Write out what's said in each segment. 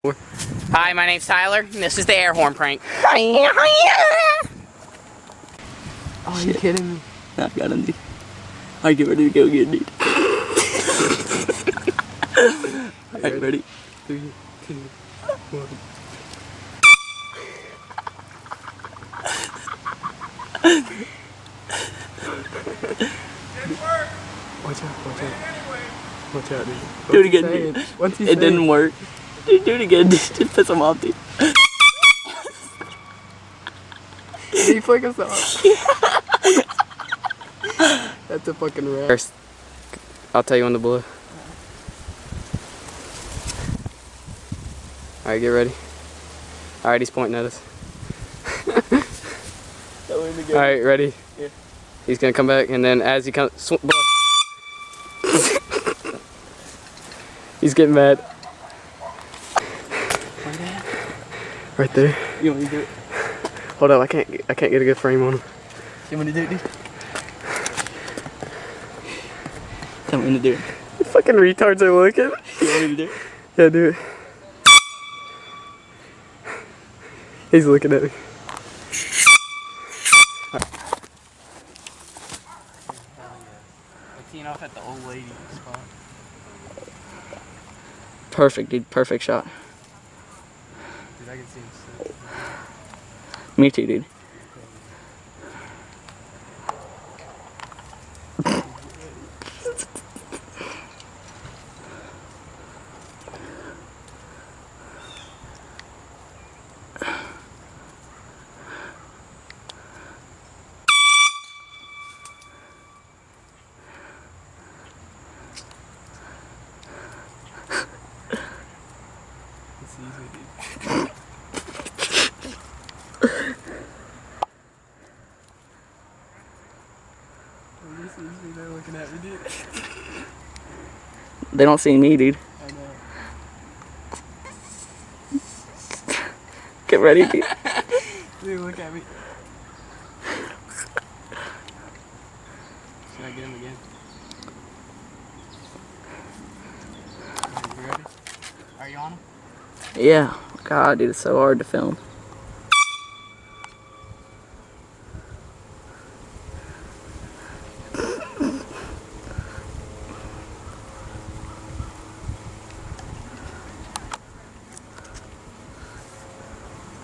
Hi, my name's Tyler, and this is the air horn prank. Oh, are you kidding me? I got him, dude. Alright, get ready to go again, dude. Alright, ready? 3, 2, 1. Watch out, watch out. Watch out, dude. Do it again, dude. It didn't work. Dude, do it again, dude. Just piss him off, dude. Did he flick us off? That's a fucking rat. First, I'll tell you when to blow. Alright, get ready. Alright, he's pointing at us. Alright, ready? Yeah. He's gonna come back, and then as he comes, blow. He's getting mad. Right there. You want me to do it? Hold up, I can't get a good frame on him. You want me to do it, dude? Tell me when to do it. You fucking retards are looking. You want me to do it? Yeah, do it. He's looking at me. Teeing off at the old lady spot. Perfect, dude. Perfect shot. Dude, I can see him. Me too, dude. It's easy, dude. They're looking at me, dude. They don't see me, dude. I know. Get ready, dude. Dude, look at me. Should I get him again? You ready? Are you on him? Yeah. God, dude, it's so hard to film.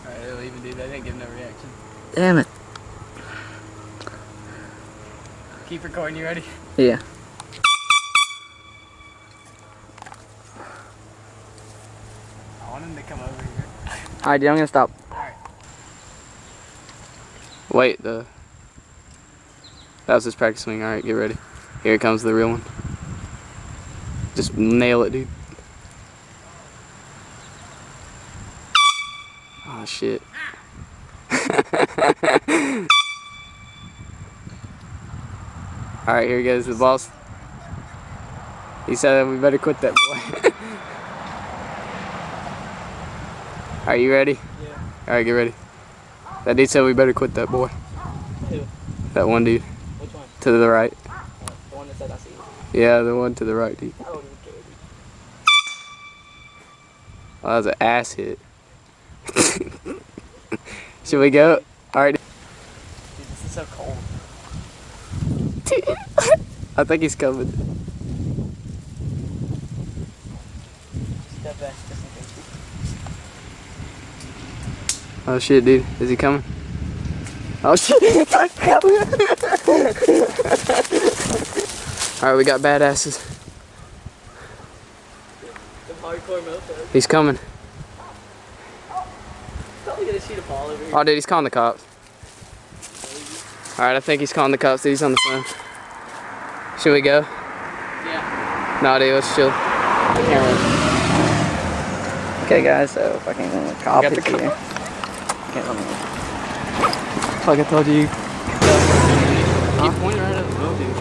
Alright, they'll even do that. They didn't give no reaction. Damn it. Keep recording, you ready? Yeah. I want him to come over here. Alright, dude, I'm gonna stop. Alright. Wait, that was his practice swing. Alright, get ready. Here comes the real one. Just nail it, dude. Oh, shit. Alright, here goes the boss. He said that we better quit that boy. Are you ready? Yeah. Alright, get ready. That dude said we better quit that boy. Who? That one dude. Which one? To the right. The one that said I see you. Yeah, the one to the right, dude. I don't even care, dude. Oh, that was an ass hit. Should we go? Alright. Dude, this is so cold. I think he's coming. Step back just in case. Oh shit, dude. Is he coming? Oh shit. Alright, we got badasses. The hardcore mofo. He's coming. Probably gonna shoot a ball over here. Oh, dude, he's calling the cops. Alright, I think he's calling the cops. Dude, he's on the phone. Should we go? Yeah. No, dude, let's chill. Okay, guys, so fucking cop got the is here. cop. Can't let me. Like I told you. Keep pointing right at the boat, dude.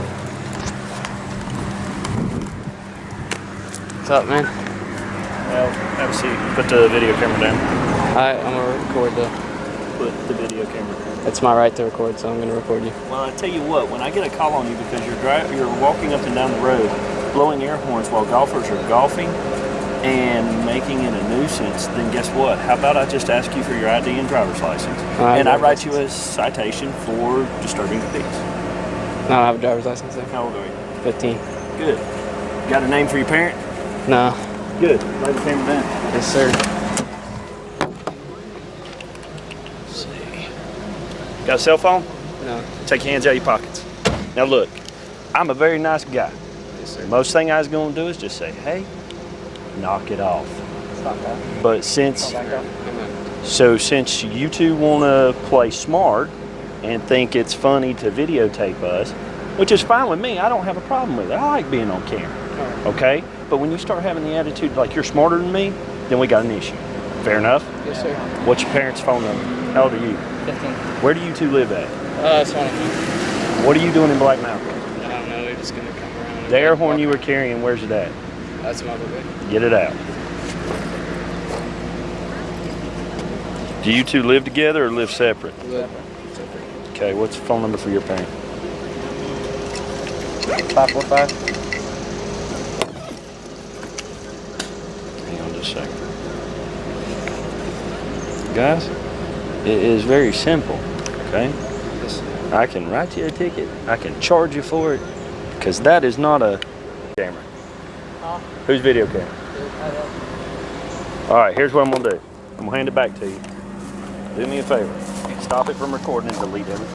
What's up, man? Well, have a seat. Put the video camera down. Alright, I'm gonna record though. Put the video camera down. It's my right to record, so I'm gonna record you. Well, I tell you what, when I get a call on you because you're walking up and down the road, blowing air horns while golfers are golfing, and making it a nuisance, then guess what? How about I just ask you for your ID and driver's license, I and I have a write you a citation for disturbing the peace. I don't have a driver's license though. How old are you? 15. Good. Got a name for your parent? No. Good. Lay the camera down. Yes, sir. Let's see. Got a cell phone? No. Take your hands out of your pockets. Now look, I'm a very nice guy. Yes, sir. Most thing I was going to do is just say, hey, knock it off. Stop that. But since Amen. since you two want to play smart and think it's funny to videotape us, which is fine with me, I don't have a problem with it. I like being on camera, okay? But when you start having the attitude like you're smarter than me, then we got an issue. Fair enough? Yes, sir. What's your parents' phone number? How old are you? 15. Where do you two live at? It's one of them. What are you doing in Black Mountain? I don't know. They're just gonna come around. The air horn you were carrying, where's it at? That's my bad. Get it out. Do you two live together or live separate? Okay, what's the phone number for your parent? 545. Hang on just a second. Guys, it is very simple, okay? I can write you a ticket. I can charge you for it because that is not a camera. Whose video camera? All right, here's what I'm gonna do. I'm gonna hand it back to you. Do me a favor. Stop it from recording and delete everything.